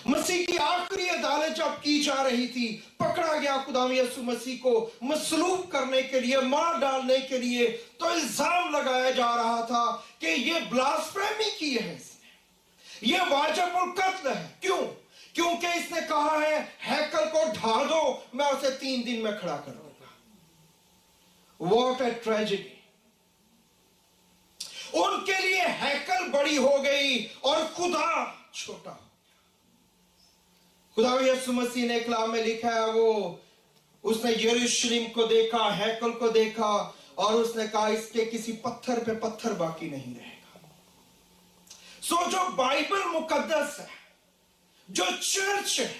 मसीह की आखिरी अदालत जब की जा रही थी, पकड़ा गया खुदा यीशु मसीह को मसलूब करने के लिए, मार डालने के लिए, तो इल्जाम लगाया जा रहा था कि ये ब्लास्फेमी की है, इसने ये वाजिब उल कत्ल है। क्यों? क्योंकि इसने कहा है हैकल को ढा दो, मैं उसे 3 दिन में खड़ा कर दूंगा। What a tragedy. उनके लिए हैकल बड़ी हो गई और खुदा छोटा हो गया। खुदा यीशु मसीह ने कलाम में लिखा है, उसने यरूशलेम को देखा, हैकल को देखा, और उसने कहा इसके किसी पत्थर पे पत्थर बाकी नहीं रहेगा। सो जो बाइबल मुकद्दस है, जो चर्च है,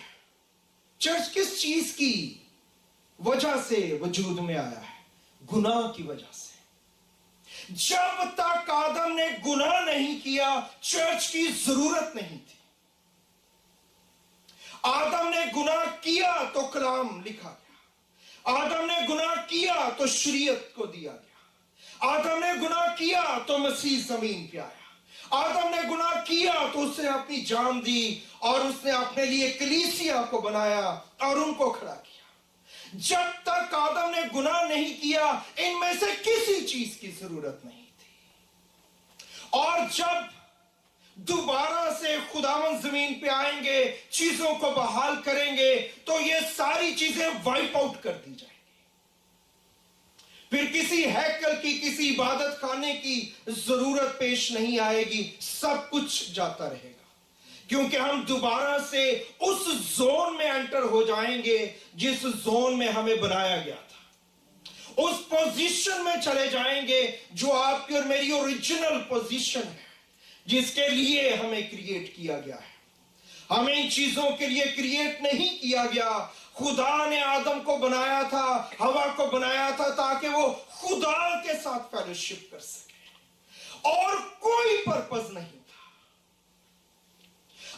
चर्च किस चीज की वजह से वजूद में आया है? गुनाह की वजह से। जब तक आदम ने गुनाह नहीं किया, चर्च की जरूरत नहीं थी। आदम ने गुनाह किया तो कलाम लिखा गया, आदम ने गुनाह किया तो शरीयत को दिया गया, आदम ने गुनाह किया तो मसीह जमीन पे आया, आदम ने गुनाह किया तो उसने अपनी जान दी और उसने अपने लिए कलीसिया को बनाया और उनको खड़ा किया। जब तक आदम ने गुनाह नहीं किया, इनमें से किसी चीज की जरूरत नहीं थी। और जब दोबारा से खुदावंद जमीन पे आएंगे, चीजों को बहाल करेंगे, तो ये सारी चीजें वाइप आउट कर दी जाएंगी। फिर किसी हैकल की, किसी इबादत खाने की जरूरत पेश नहीं आएगी, सब कुछ जाता रहेगा, क्योंकि हम दोबारा से उस जोन में एंटर हो जाएंगे जिस जोन में हमें बनाया गया था। उस पोजीशन में चले जाएंगे जो आपकी और मेरी ओरिजिनल पोजीशन है, जिसके लिए हमें क्रिएट किया गया है। हमें इन चीजों के लिए क्रिएट नहीं किया गया। खुदा ने आदम को बनाया था, हवा को बनाया था, ताकि वो खुदा के साथ फेलोशिप कर सके, और कोई पर्पस नहीं था।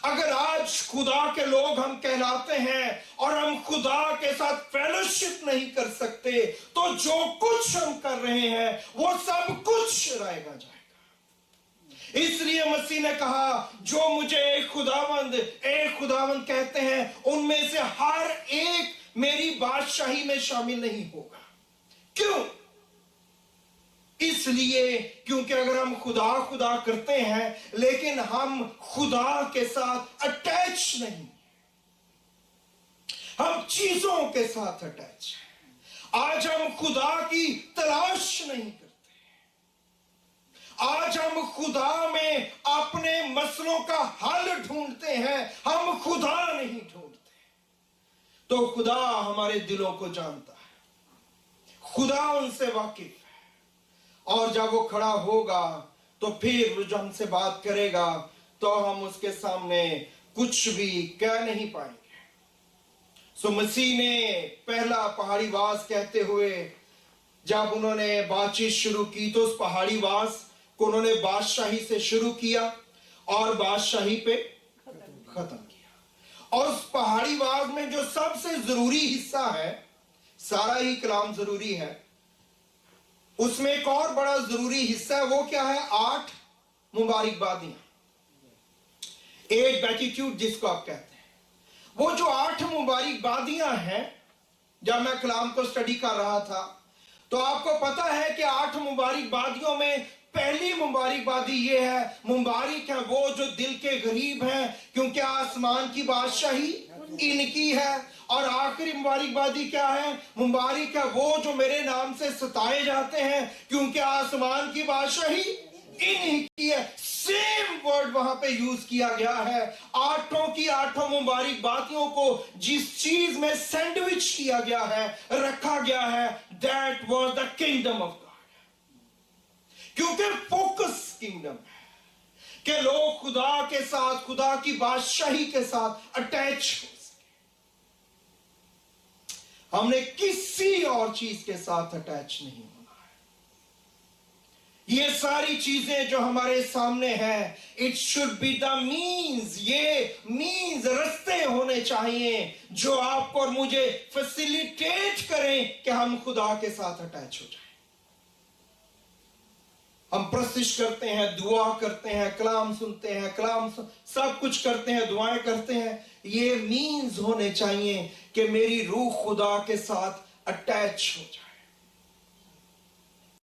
अगर आज खुदा के लोग हम कहलाते हैं और हम खुदा के साथ फेलोशिप नहीं कर सकते, तो जो कुछ हम कर रहे हैं वो सब कुछ रहेगा जाएगा। इसलिए मसीह ने कहा, जो मुझे एक खुदावंद कहते हैं, उनमें से हर एक मेरी बादशाही में शामिल नहीं होगा। क्यों? इसलिए क्योंकि अगर हम खुदा करते हैं, लेकिन हम खुदा के साथ अटैच नहीं, हम चीजों के साथ अटैच हैं। आज हम खुदा की तलाश नहीं करते, आज हम खुदा में अपने मसलों का हल ढूंढते हैं, हम खुदा नहीं ढूंढते। तो खुदा हमारे दिलों को जानता है, खुदा उनसे वाकिफ है, और जब वो खड़ा होगा तो फिर जो हमसे बात करेगा तो हम उसके सामने कुछ भी कह नहीं पाएंगे। सो मसीह ने पहला पहाड़ी वास कहते हुए जब उन्होंने बातचीत शुरू की, तो उस पहाड़ी वास को उन्होंने बादशाही से शुरू किया और बादशाही पे खत्म किया। और उस पहाड़ी वास में जो सबसे जरूरी हिस्सा है, सारा ही कलाम जरूरी है, उसमें एक और बड़ा जरूरी हिस्सा है। वो क्या है? 8 मुबारकबादियां, 8 बेटिट्यूड जिसको आप कहते हैं। वो जो 8 मुबारकबादियां हैं, जब मैं कलाम को स्टडी कर रहा था तो आपको पता है कि 8 मुबारकबादियों में पहली मुबारकबादी ये है, मुबारक है वो जो दिल के गरीब हैं, क्योंकि आसमान की बादशाही इनकी है। और आखिरी मुबारकबादी क्या है? मुबारक है वो जो मेरे नाम से सताए जाते हैं, क्योंकि आसमान की बादशाही इन्हीं की है। सेम वर्ड वहां पे यूज किया गया है। 8 की 8 मुबारकबादियों को जिस चीज में सैंडविच किया गया है, रखा गया है, that was the kingdom of God. क्योंकि फोकस किंगडम है कि लोग खुदा के साथ, खुदा की बादशाही के साथ अटैच हो सके। हमने किसी और चीज के साथ अटैच नहीं होना है। ये सारी चीजें जो हमारे सामने हैं, it should be the means, ये मीन्स, रास्ते होने चाहिए जो आपको और मुझे फैसिलिटेट करें कि हम खुदा के साथ अटैच हो जाएं। ہم پرستش کرتے ہیں، دعا کرتے ہیں، کلام سنتے ہیں، سب کچھ کرتے ہیں، دعائیں کرتے ہیں. یہ مینز ہونے چاہیے کہ میری روح خدا کے ساتھ اٹیچ ہو جائے.